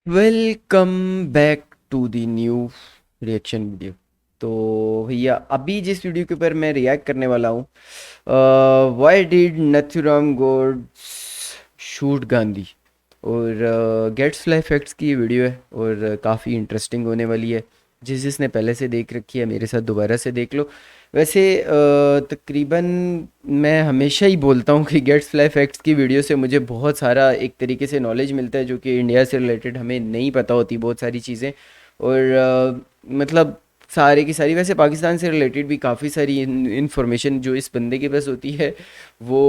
Welcome back to the new reaction video. तो भैया अभी जिस वीडियो के ऊपर मैं रिएक्ट करने वाला हूँ, why did Nathuram Godse shoot Gandhi, और गेट्स फ्लाई फैक्ट्स की ये वीडियो है और काफ़ी इंटरेस्टिंग होने वाली है। जिसने पहले से देख रखी है मेरे साथ दोबारा से देख लो। वैसे तकरीबन मैं हमेशा ही बोलता हूँ कि गेट्स फ्लाई फैक्ट्स की वीडियो से मुझे बहुत सारा एक तरीके से नॉलेज मिलता है जो कि इंडिया से रिलेटेड हमें नहीं पता होती बहुत सारी चीज़ें। और मतलब सारे की सारी, वैसे पाकिस्तान से रिलेटेड भी काफ़ी सारी इंफॉर्मेशन जो इस बंदे के पास होती है वो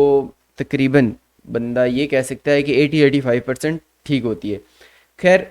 तकरीबन बंदा ये कह सकता है कि 80-85% ठीक होती है। खैर,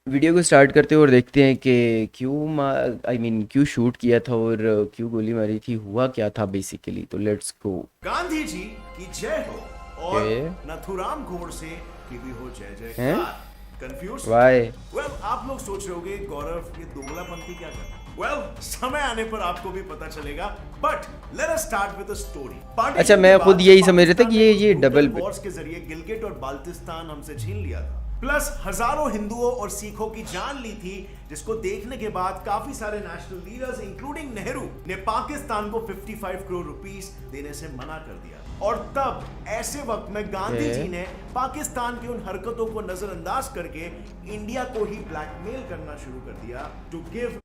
वीडियो को स्टार्ट करते हैं और देखते हैं कि क्यों शूट किया था और क्यों गोली मारी थी, हुआ क्या था बेसिकली। तो लेट्स गो। गांधी जी की जय हो और ओके। नथुराम गोडसे की भी हो जय हैं? जयकार। कंफ्यूज? वाई? वेल, आप लोग सोच रहे होगे गौरव ये दोगलापंथी क्या कर? वेल, समय आने पर आपको भी पता चलेगा। But let us start with the story. अच्छा, पार्टीशन मैं के खुद बाद यही समझ रहा था पाकिस्तान कि ने ये कुछ डबल ब्रूटल वॉर्स के जरिए गिलगिट और बाल्टिस्तान हमसे छीन लिया था। प्लस हजारों हिंदुओं और सिखों की जान ली थी, जिसको देखने के बाद काफी सारे नेशनल लीडर्स इंक्लूडिंग नेहरू ने पाकिस्तान को 55 करोड़ रुपीस देने से मना कर दिया। और तब ऐसे वक्त में गांधी जी ने पाकिस्तान की उन हरकतों को नजरअंदाज करके इंडिया को ही ब्लैकमेल करना शुरू कर दिया टू गिव।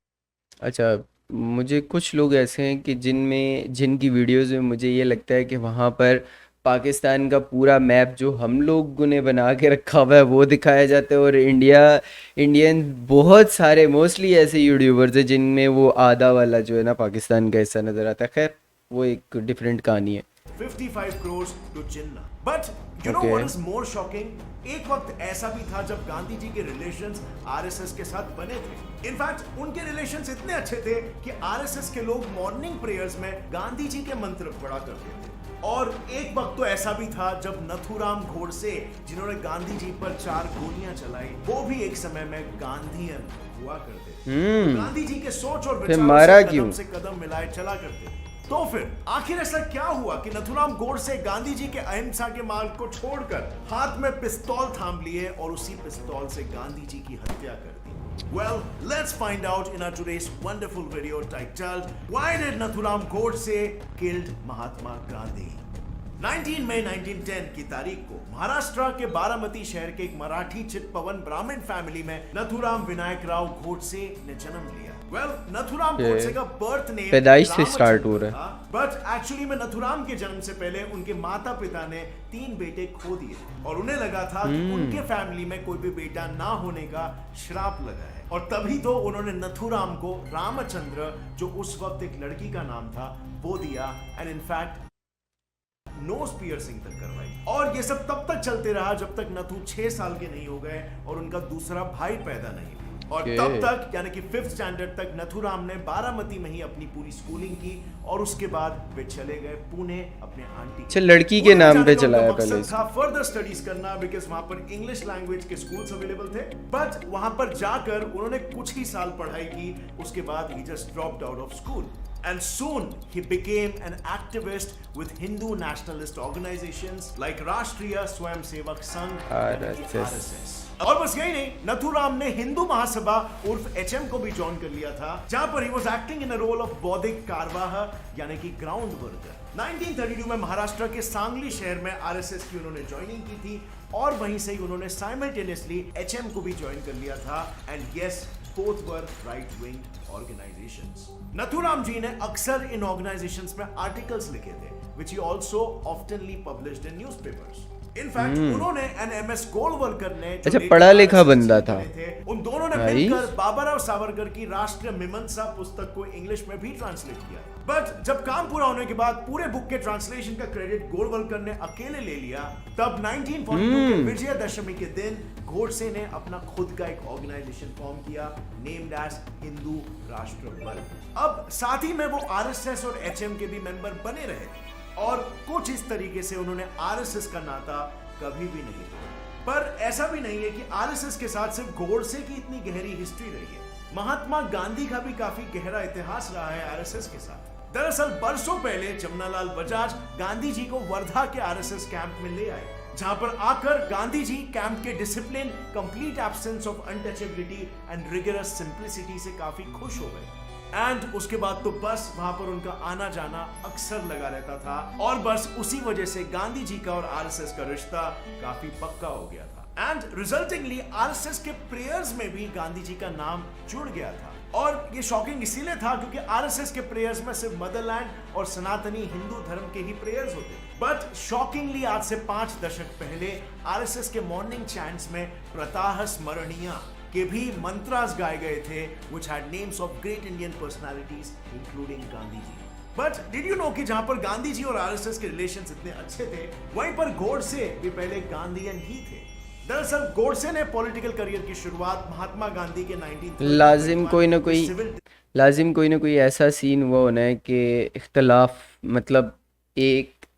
अच्छा, मुझे कुछ लोग ऐसे हैं कि जिनकी वीडियोस में मुझे ये लगता है कि वहाँ पर पाकिस्तान का पूरा मैप जो हम लोगों ने बना के रखा हुआ है वो दिखाया जाता है, और इंडियन बहुत सारे मोस्टली ऐसे यूट्यूबर्स हैं जिनमें वो आधा वाला जो है ना पाकिस्तान का हिस्सा नज़र आता है। खैर, वो एक डिफरेंट कहानी है। 55 crore to Jinnah. But you know okay. What is more shocking? एक वक्त ऐसा भी था जब गांधी जी के रिलेशंस आरएसएस के साथ बने थे। इनफैक्ट उनके रिलेशंस इतने अच्छे थे कि आरएसएस के लोग मॉर्निंग प्रेयर्स में गांधी जी के मंत्र पढ़ा करते थे। और एक वक्त तो ऐसा भी था जब नथुराम गोडसे, जिन्होंने गांधी जी पर 4 गोलियां चलाई, वो भी एक समय में गांधीयन हुआ करते थे। तो गांधी जी के सोच और फिर विचारों मारा क्यों? से कदम मिलाए चला करते थे। तो फिर आखिर ऐसा क्या हुआ कि नथुराम गोडसे गांधी जी के अहिंसा के मार्ग को छोड़कर हाथ में पिस्तौल थाम लिए और उसी पिस्तौल से गांधी जी की हत्या कर दी? Well, let's find out in our today's wonderful video titled Why did Nathuram Godse killed Mahatma Gandhi? 19 मई 1910 की तारीख को महाराष्ट्र के बारामती शहर के एक मराठी चित्पवन ब्राह्मण फैमिली में नथुराम विनायक राव गोडसे ने जन्म लिया। नथुराम गोडसे का बर्थ नेम पैदाइश से स्टार्ट हो रहा है। था, बट एक्चुअली में नथुराम के जन्म से पहले उनके माता पिता ने 3 बेटे खो दिए और उन्हें लगा था कि उनके फैमिली में कोई भी बेटा ना होने का श्राप लगा है। और तभी तो उन्होंने नथुराम को रामचंद्र, जो उस वक्त एक लड़की का नाम था, वो दिया। एंड इनफैक्ट नोज पियर्सिंग तक करवाई। और ये सब तब तक चलते रहा जब तक नथु 6 साल के नहीं हो गए और उनका दूसरा भाई पैदा नहीं हुआ। और तब तक यानी कि 5th स्टैंडर्ड तक नथुराम ने बारामती में ही अपनी पूरी स्कूलिंग की और उसके बाद वे चले गए पुणे अपने आंटी। अच्छा, लड़की के नाम पे चलाया पहले था फर्दर स्टडीज करना, बिकॉज वहां पर इंग्लिश लैंग्वेज के स्कूल्स अवेलेबल थे। बट वहां पर जाकर उन्होंने कुछ ही साल पढ़ाई की, उसके बाद he just dropped out of school. And soon he became an activist with Hindu nationalist organizations like Rashtriya Swayamsevak Sangh RSS। और बस यही नहीं, नथुराम ने हिंदू महासभा उर्फ एचएम को भी ज्वाइन कर लिया था, जहां पर he was acting in a role of बौद्धिक कारवाह यानी कि ग्राउंड वर्कर। 1932 में महाराष्ट्र के सांगली शहर में आरएसएस की उन्होंने ज्वाइनिंग की थी और वहीं से ही उन्होंने साइमल्टेनियसली एचएम को भी ज्वाइन कर लिया था। And yes, both were right wing organizations। Nathuram ji ने अक्सर इन ऑर्गेनाइजेशंस में आर्टिकल्स लिखे थे, which he also oftenly published in newspapers। In fact उन्होंने एमएस गोलवलकर ने, अच्छा, पढ़ा लिखा बंदा था। उन दोनों ने मिलकर बाबाराव सावरकर की राष्ट्रीय मीमांसा पुस्तक को इंग्लिश में भी ट्रांसलेट किया। बट जब काम पूरा होने के बाद पूरे बुक के ट्रांसलेशन का क्रेडिट गोलवलकर ने अकेले ले लिया। तब 1942 के विजयदशमी के दिन गोडसे ने अपना खुद का एक ऑर्गेनाइजेशन फॉर्म किया, नेम्ड एज हिंदू राष्ट्र बल। अब साथ ही में वो आरएसएस और एचएम के भी मेंबर बने रहे और कुछ इस तरीके से उन्होंने आरएसएस का नाता कभी भी नहीं तोड़ा। पर ऐसा भी नहीं है कि आरएसएस के साथ सिर्फ गोडसे की इतनी गहरी हिस्ट्री रही है। महात्मा गांधी का भी काफी गहरा इतिहास रहा है आरएसएस के साथ। दरअसल बरसों पहले जमनालाल बजाज गांधी जी को वर्धा के आरएसएस कैंप में ले आए, जहां पर आकर गांधी जी कैंप के discipline, complete absence of untouchability and rigorous simplicity से काफी खुश हो गए। एंड उसके बाद तो बस वहां पर उनका आना जाना अक्सर लगा रहता था और बस उसी वजह से गांधी जी का और आरएसएस का रिश्ता काफी पक्का हो गया था। एंड रिजल्टिंगली आरएसएस के प्रेयर्स में भी गांधी जी का नाम जुड़ गया था। और ये शॉकिंग इसीलिए था क्योंकि आरएसएस के प्रेयर्स में सिर्फ मदरलैंड और सनातनी हिंदू धर्म के ही प्रेयर्स होते थे। बट शॉकिंगली आज से 5 दशक पहले आरएसएस के मॉर्निंग चैंट्स में प्रताह स्मरणीय के भी मंत्रास गाए गए थे which had names of great Indian personalities including Gandhi ji. But did you know कि जहां पर गांधी जी और आरएसएस के रिलेशंस इतने अच्छे थे, वहीं पर गोडसे भी पहले गांधीयन ही थे। दरअसल गोडसे ने पॉलिटिकल करियर की शुरुआत महात्मा गांधी के 1930 लाजिम कोई ना कोई ऐसा सीन हुआ होना है कि इख्तलाफ, मतलब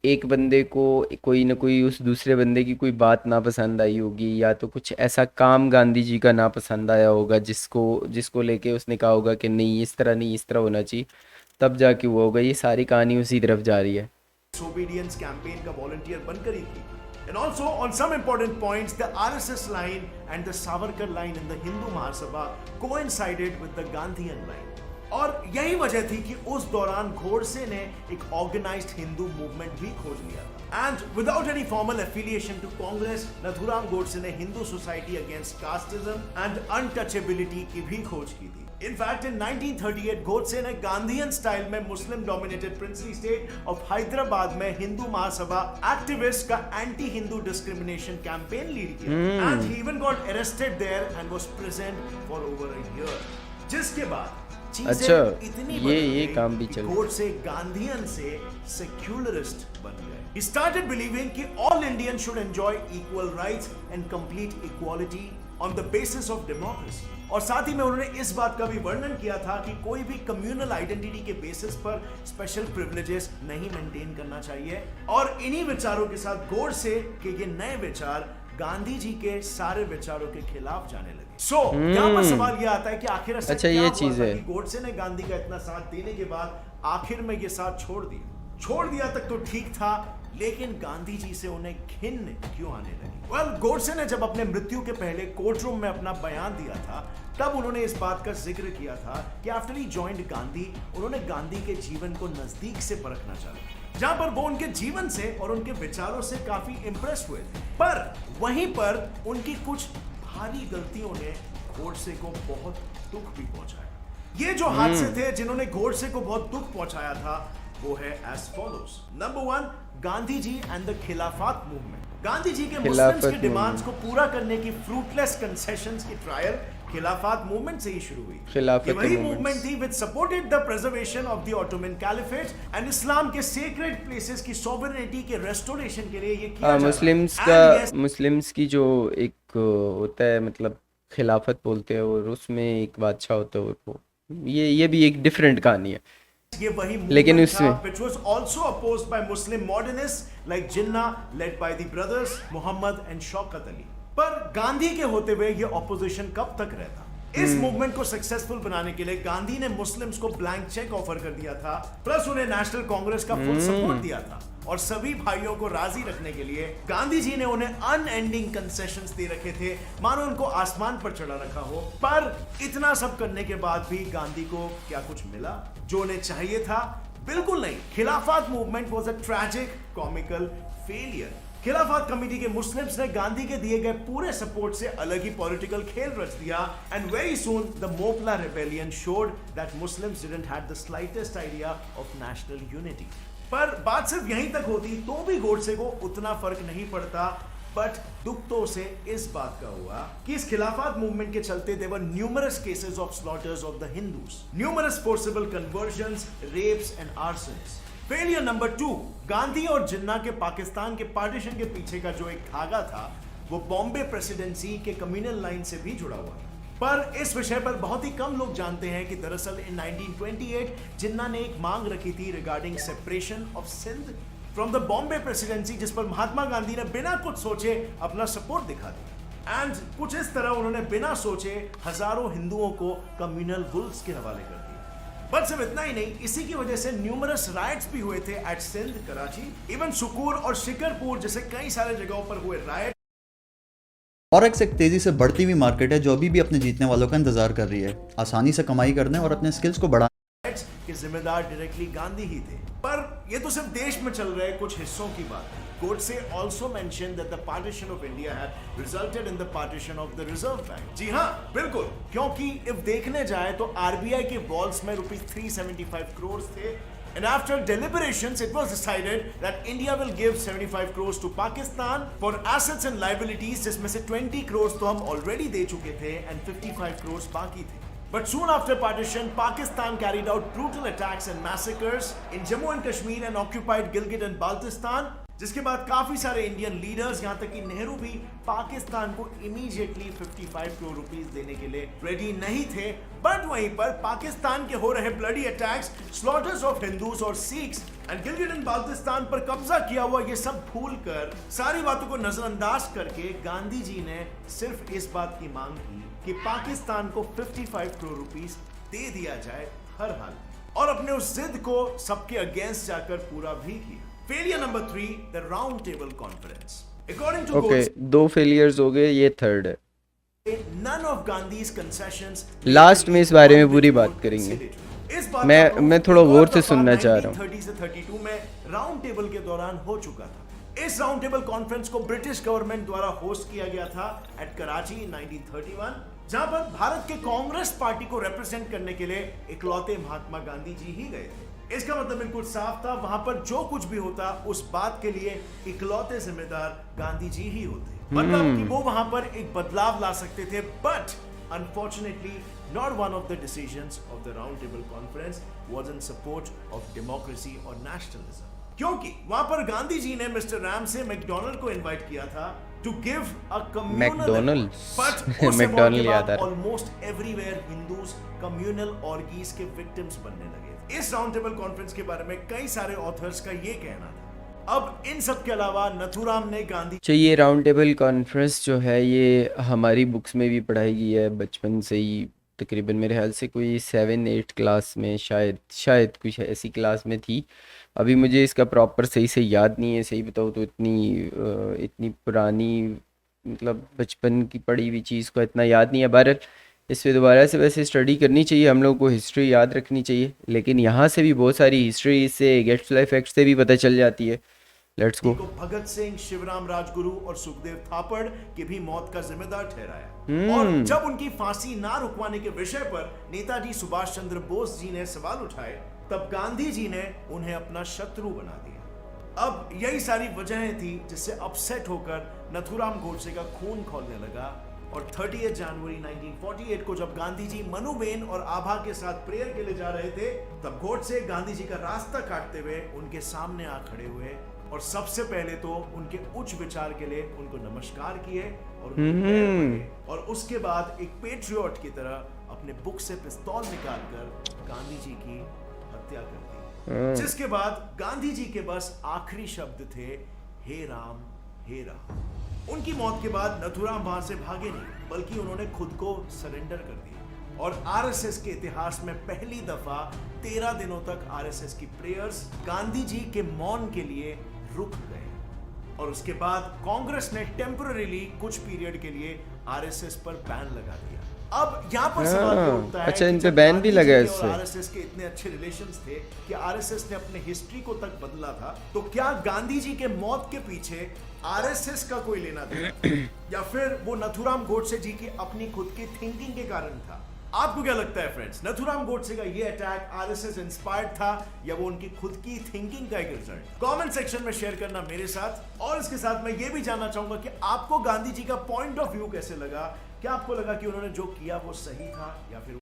एक बंदे को कोई ना कोई उस दूसरे बंदे की कोई बात ना पसंद आई होगी, या तो कुछ ऐसा काम गांधी जी का ना पसंद आया होगा जिसको लेके उसने कहा होगा कि नहीं, इस तरह नहीं, इस तरह होना चाहिए, तब जाके हुआ होगा। ये सारी कहानी उसी तरफ जा रही है। डिसोबीडियंस कैंपेन का वॉलंटियर बनकर ही थी। And also on some important points, the RSS line and the Savarkar line in the Hindu Mahasabha coincided with the Gandhian line. और यही वजह थी कि उस दौरान गोडसे ने एक ऑर्गेनाइज्ड हिंदू मूवमेंट भी खोज लिया था। And without any formal affiliation to Congress, Nathuram Godse ने Hindu society against casteism and untouchability की भी खोज की थी। In fact, in 1938, गोडसे ने गांधीयन स्टाइल में Muslim dominated princely state of Hyderabad में हिंदू महासभा एक्टिविस्ट का anti Hindu discrimination campaign lead किया। And he even got arrested there and was present for over a year. जिसके बाद अच्छा, ये काम भी चल, गोडसे गांधीयन से सेक्युलरिस्ट बन गए। He started believing कि all Indians should enjoy equal rights and complete equality on the basis of democracy। और साथ ही में उन्होंने इस बात का भी वर्णन किया था कि कोई भी कम्युनल आइडेंटिटी के बेसिस पर स्पेशल प्रिविलेजेस नहीं मेंटेन करना चाहिए। और इन्हीं विचारों के साथ गोडसे के ये नए विचार गांधी जी के सारे विचारों के खिलाफ जाने लगे। यहाँ पर सवाल ये आता है कि आखिर ऐसा क्या ये हुआ चीज था है कि गोडसे ने गांधी का इतना साथ देने के बाद आखिर में ये साथ छोड़ दिया तक तो ठीक था, लेकिन गांधी जी से उन्हें घिन क्यों आने लगी? वेल, गोडसे ने जब अपने मृत्यु के पहले कोर्ट रूम में अपना बयान दिया था, तब उन्होंने इस बात का जिक्र किया था कि आफ्टर ही जॉइंड गांधी, उन्होंने गांधी के जीवन को नजदीक से परखना चाहा, जहां पर वो उनके जीवन से और उनके विचारों से काफी इंप्रेस हुए थे। पर वहीं पर उनकी कुछ भारी गलतियों ने गोडसे को बहुत दुख भी पहुंचाया। ये जो हादसे थे जिन्होंने गोडसे को बहुत दुख पहुंचाया था, वो है as follows. Number 1, Gandhi ji and the Khilafat movement. Gandhi ji के मुस्लिम्स के डिमांड्स को पूरा करने की फ्रूटलेस कंसेशंस की ट्रायल खिलाफत मूवमेंट से ही शुरू हुई। ये वही मूवमेंट थी which supported the preservation of the Ottoman Caliphate and इस्लाम के sacred places की sovereignty के restoration के लिए ये किया जाता। मुस्लिम्स की जो एक होता है, मतलब खिलाफत बोलते हैं, और उसमें एक बादशाह होता है, वो ये भी एक डिफरेंट कहानी है। ये वही लेकिन उसमें which was also opposed by Muslim modernists like Jinnah led by the brothers Muhammad and Shaukat Ali। पर गांधी के होते हुए ये ऑपोजिशन कब तक रहता? इस मूवमेंट को सक्सेसफुल बनाने के लिए गांधी ने मुस्लिम्स को ब्लैंक चेक ऑफर कर दिया था, प्लस उन्हें नेशनल कांग्रेस का फुल सपोर्ट दिया था। और सभी भाइयों को राजी रखने के लिए गांधी जी ने उन्हें अनएंडिंग कंसेशंस दे रखे थे, मानो उनको आसमान पर चढ़ा रखा हो। पर इतना सब करने के बाद भी गांधी को क्या कुछ मिला जो उन्हें चाहिए था? बिल्कुल नहीं। खिलाफत movement was a tragic comical failure. खिलाफत कमेटी के मुस्लिम्स ने गांधी के दिए गए पूरे सपोर्ट से अलग ही पॉलिटिकल खेल रच दिया, and very soon the Moplah rebellion showed that Muslims didn't have the slightest idea of national unity. पर बात सिर्फ यहीं तक होती तो भी गोडसे को उतना फर्क नहीं पड़ता। बट दुख तो उसे इस बात का हुआ कि इस खिलाफत मूवमेंट के चलते there were numerous cases of slaughters of the Hindus, numerous forcible conversions, rapes and arsons. Failure number 2, Gandhi और जिन्ना के पाकिस्तान के पार्टीशन के पीछे का जो एक धागा था, वो बॉम्बे प्रेसिडेंसी के कम्युनल लाइन से भी जुड़ा हुआ था। पर इस विषय पर बहुत ही कम लोग जानते हैं कि दरअसल इन 1928 जिन्ना ने एक मांग रखी थी regarding separation of Sindh from the Bombay presidency, जिस पर महात्मा गांधी ने बिना कुछ सोचे अपना सपोर्ट दिखा दिया। एंड कुछ इस तरह उन्होंने बिना सोचे हजारों हिंदुओं को कम्युनल रूल्स के हवाले कर दिया। बट सिर्फ इतना ही नहीं, इसी की वजह से न्यूमरस राइट्स भी हुए थे एट सिंध, कराची, इवन सुकूर और शिकरपुर जैसे कई सारे जगहों पर हुए राइट। फॉरेक्स एक तेजी से बढ़ती हुई मार्केट है जो अभी भी अपने जीतने वालों का इंतजार कर रही है, आसानी से कमाई करने और अपने स्किल्स को बढ़ाने के जिम्मेदार डायरेक्टली गांधी ही थे। पर ये तो सिर्फ देश में चल रहे कुछ हिस्सों की बात है। Godse also mentioned that the partition of India had resulted in the partition of the Reserve Bank. जी हाँ, बिल्कुल, क्योंकि if देखने जाए तो RBI के वॉल्स में रुपीस 375 करोड़ थे, and after deliberations it was decided that India will give 75 crores to Pakistan for assets and liabilities, जिसमें से 20 crores तो हम already दे चुके थे and 55 crores बाकी थे। But soon after partition, Pakistan carried out brutal attacks and massacres in Jammu and Kashmir and occupied Gilgit and Baltistan, जिसके बाद काफी सारे इंडियन लीडर्स, यहां तक कि नेहरू भी पाकिस्तान को इमीडिएटली 55 करोड़ रुपीस देने के लिए रेडी नहीं थे। बट वहीं पर पाकिस्तान के हो रहे ब्लडी अटैक्स, स्लॉटर्स ऑफ हिंदूज और Sikhs and Gilgit and Baltistan पर कब्जा किया हुआ, ये सब भूल कर, सारी बातों को नजरअंदाज करके गांधी जी ने सिर्फ इस बात की मांग की कि पाकिस्तान को 55 करोड़ रुपीस दे दिया जाए हर हाल, और अपने उस जिद को सबके अगेंस्ट जाकर पूरा भी किया। Failure number 3, the round table conference. According to okay, 2 failures हो गए, ये थर्ड है। none of Gandhi's concessions last में इस बारे में पूरी बात करेंगे। इस बात मैं थोड़ा गौर से सुनना चाह रहा हूँ। 1930 से 32 में राउंड टेबल के दौरान हो चुका था। इस राउंड टेबल कॉन्फ्रेंस को ब्रिटिश गवर्नमेंट द्वारा होस्ट किया गया था एट कराची 1931, जहां पर भारत के कांग्रेस पार्टी को रिप्रेजेंट करने के लिए इकलौते महात्मा गांधी जी ही गए थे। इसका मतलब बिल्कुल साफ था, वहां पर जो कुछ भी होता उस बात के लिए इकलौते जिम्मेदार गांधी जी ही होते। मतलब कि वो वहां पर एक बदलाव ला सकते थे, but unfortunately not one of the decisions of the round table conference was in support of democracy और नेशनलिज्म, क्योंकि वहां पर गांधी जी ने मिस्टर रैम से मैकडोनल्ड को इनवाइट किया था to give a communal, but MacDonald याद आ रहा है। Almost everywhere Hindus communal orgies के विक्टिम्स बनने लगे। इस राउंड टेबल कॉन्फ्रेंस के बारे में कई सारे ऑथर्स का ये कहना था। अब इन सब के अलावा नथुराम ने गांधी ये राउंड टेबल कॉन्फ्रेंस जो है ये हमारी बुक्स में भी पढ़ाई गई है बचपन से ही, तकरीबन मेरे ख्याल से कोई 7-8 क्लास में शायद कुछ ऐसी क्लास में थी। अभी मुझे इसका प्रॉपर सही से याद नहीं है, सही बताऊँ तो इतनी पुरानी, मतलब बचपन की पढ़ी हुई चीज़ को इतना याद नहीं है। बहरहाल इस पे दोबारा से वैसे स्टडी करनी चाहिए, हम लोग को हिस्ट्री याद रखनी चाहिए, लेकिन यहाँ से भी बहुत सारी हिस्ट्री से गेट्स लाइफ फैक्ट से भी पता चल जाती है। Let's go. भगत सिंह, शिवराम राजगुरु और सुखदेव थापड़ की भी मौत का जिम्मेदार ठहराया, और जब उनकी फांसी ना रुकवाने के विषय पर नेताजी सुभाष चंद्र बोस जी ने सवाल उठाए, तब गांधी जी ने उन्हें अपना शत्रु बना दिया। अब यही सारी वजहें थी जिससे अपसेट होकर नथुराम गोडसे का खून खौलने लगा, और 30 जनवरी 1948 को जब गांधी जी मनुबेन और आभा के साथ प्रेयर के लिए जा रहे थे, तब गोडसे गांधी जी का रास्ता काटते हुए उनके सामने आ खड़े हुए, और सबसे पहले तो उनके उच्च विचार के लिए उनको नमस्कार किए और उनके पैर पड़े, और उसके बाद एक पेट्रियट की तरह अपने बुक से पिस्तौल निकालकर गांधी जी की हत्या कर दी। जिसके बाद गांधी जी के बस आखिरी शब्द थे, हे राम हे राम। उनकी मौत के बाद नथुराम वहां से भागे नहीं, बल्कि उन्होंने खुद को सरेंडर कर दिया, और आरएसएस के इतिहास में पहली दफा 13 दिनों तक आरएसएस की प्रेयर्स गांधी जी के मौन के लिए रुक गए, और उसके बाद कांग्रेस ने टेम्पररीली कुछ पीरियड के लिए आरएसएस पर बैन लगा दिया। अब यहाँ पर सवाल ये उठता है, अच्छा, कि इन पे जब बैन गांधी भी लगा जी है के और इससे। आरएसएस के इतने अच्छे रिलेशंस थे कि आरएसएस ने अपने हिस्ट्री को तक बदला था, तो क्या गांधी जी के मौत के पीछे आरएसएस का कोई लेना देना या फिर वो नथुराम गोडसे जी की अपनी खुद की थिंकिंग के कारण था? आपको क्या लगता है फ्रेंड्स, नथुराम गोडसे का ये अटैक आरएसएस इंस्पायर्ड था या वो उनकी खुद की थिंकिंग का एक रिजल्ट? कमेंट सेक्शन में शेयर करना मेरे साथ, और इसके साथ मैं ये भी जानना चाहूंगा कि आपको गांधी जी का पॉइंट ऑफ व्यू कैसे लगा? क्या आपको लगा कि उन्होंने जो किया वो सही था या फिर?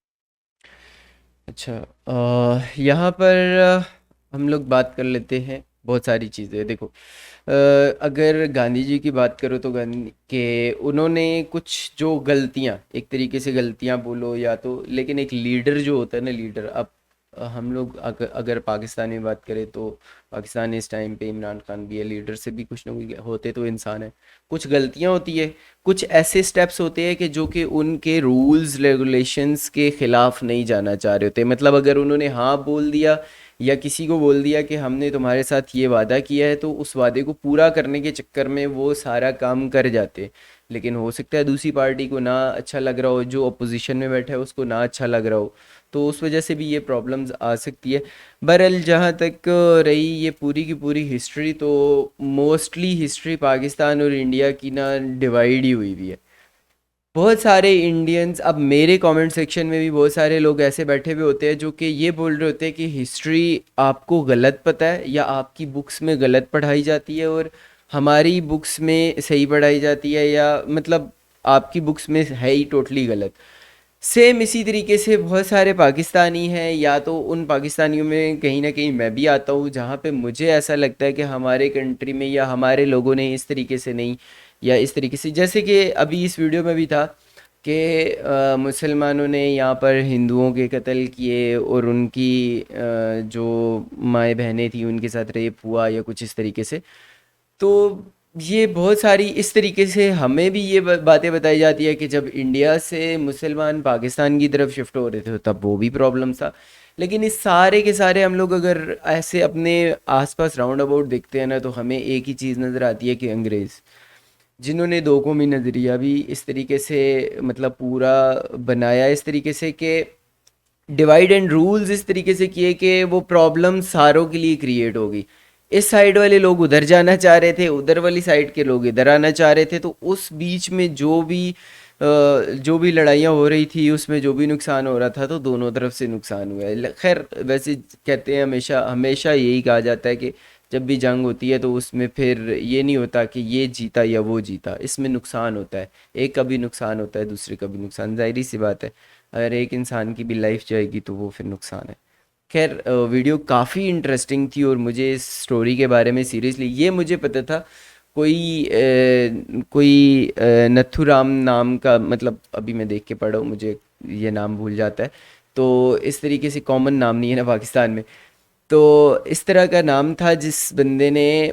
अच्छा, यहाँ पर हम लोग बात कर लेते हैं बहुत सारी चीज़ें। देखो, अगर गांधी जी की बात करो तो गांधी के उन्होंने कुछ जो गलतियाँ, एक तरीके से गलतियाँ बोलो या तो, लेकिन एक लीडर जो होता है ना, लीडर, अब हम लोग अगर पाकिस्तान में बात करें तो पाकिस्तान इस टाइम पे इमरान खान भी है, लीडर से भी कुछ ना कुछ होते तो इंसान है, कुछ गलतियां होती है, कुछ ऐसे स्टेप्स होते हैं कि जो कि उनके रूल्स रेगुलेशंस के खिलाफ नहीं जाना चाह रहे होते। मतलब अगर उन्होंने हाँ बोल दिया या किसी को बोल दिया कि हमने तुम्हारे साथ ये वादा किया है, तो उस वादे को पूरा करने के चक्कर में वो सारा काम कर जाते। लेकिन हो सकता है दूसरी पार्टी को ना अच्छा लग रहा हो, जो अपोजिशन में बैठा है उसको ना अच्छा लग रहा हो, तो उस वजह से भी ये प्रॉब्लम्स आ सकती है। बहरहाल जहाँ तक रही ये पूरी की पूरी हिस्ट्री, तो मोस्टली हिस्ट्री पाकिस्तान और इंडिया की ना डिवाइड ही हुई हुई है। बहुत सारे इंडियंस, अब मेरे कमेंट सेक्शन में भी बहुत सारे लोग ऐसे बैठे हुए होते हैं जो कि ये बोल रहे होते हैं कि हिस्ट्री आपको गलत पता है या आपकी बुक्स में गलत पढ़ाई जाती है और हमारी बुक्स में सही पढ़ाई जाती है, या मतलब आपकी बुक्स में है ही टोटली गलत। सेम इसी तरीके से बहुत सारे पाकिस्तानी हैं, या तो उन पाकिस्तानियों में कहीं ना कहीं मैं भी आता हूँ, जहाँ पे मुझे ऐसा लगता है कि हमारे कंट्री में या हमारे लोगों ने इस तरीके से नहीं, या इस तरीके से जैसे कि अभी इस वीडियो में भी था कि मुसलमानों ने यहाँ पर हिंदुओं के कत्ल किए और उनकी जो माएँ बहनें थी उनके साथ रेप हुआ या कुछ इस तरीके से। तो ये बहुत सारी इस तरीके से हमें भी ये बातें बताई जाती है कि जब इंडिया से मुसलमान पाकिस्तान की तरफ शिफ्ट हो रहे थे तब वो भी प्रॉब्लम था। लेकिन इस सारे के सारे हम लोग अगर ऐसे अपने आसपास राउंड अबाउट देखते हैं ना, तो हमें एक ही चीज़ नज़र आती है कि अंग्रेज़, जिन्होंने दो कौमी नज़रिया भी इस तरीके से मतलब पूरा बनाया, इस तरीके से कि डिवाइड एंड रूल्स इस तरीके से किए कि वो प्रॉब्लम सारों के लिए क्रिएट होगी। इस साइड वाले लोग उधर जाना चाह रहे थे, उधर वाली साइड के लोग इधर आना चाह रहे थे, तो उस बीच में जो भी लड़ाइयाँ हो रही थी उसमें जो भी नुकसान हो रहा था, तो दोनों तरफ से नुकसान हुआ है। खैर वैसे कहते हैं, हमेशा हमेशा यही कहा जाता है कि जब भी जंग होती है तो उसमें फिर ये नहीं होता कि ये जीता या वो जीता, इसमें नुकसान होता है, एक का भी नुकसान होता है दूसरे का भी नुकसान, जाहिर सी बात है। अगर एक इंसान की भी लाइफ जाएगी तो वो फिर नुकसान है। खैर वीडियो काफ़ी इंटरेस्टिंग थी और मुझे इस स्टोरी के बारे में सीरियसली ये मुझे पता था, कोई नथुराम नाम का, मतलब अभी मैं देख के पढ़ा हूँ, मुझे ये नाम भूल जाता है। तो इस तरीके से कॉमन नाम नहीं है ना पाकिस्तान में, तो इस तरह का नाम था जिस बंदे ने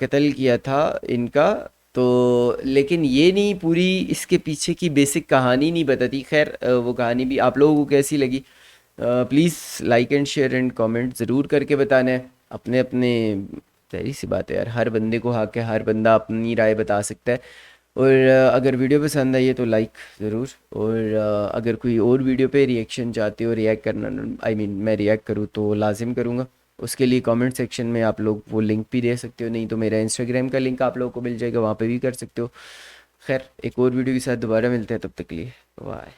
कत्ल किया था इनका। तो लेकिन ये नहीं, पूरी इसके पीछे की बेसिक कहानी नहीं बताती। खैर वो कहानी भी आप लोगों को कैसी लगी, please like and share and comment ज़रूर करके बताना है। अपने अपने, जाहिर सी बात है यार, हर बंदे को हक है, हर बंदा अपनी राय बता सकता है। और अगर वीडियो पसंद आई है तो लाइक ज़रूर, और अगर कोई और वीडियो पे रिएक्शन चाहते हो, रिएक्ट करना, मैं रिएक्ट करूँ तो लाजिम करूँगा। उसके लिए कमेंट सेक्शन में आप लोग वो लिंक भी दे सकते हो, नहीं तो मेरा इंस्टाग्राम का लिंक आप लोगों को मिल जाएगा, वहाँ पे भी कर सकते हो। खैर एक और वीडियो के साथ दोबारा मिलते हैं, तब तक के लिए बाय।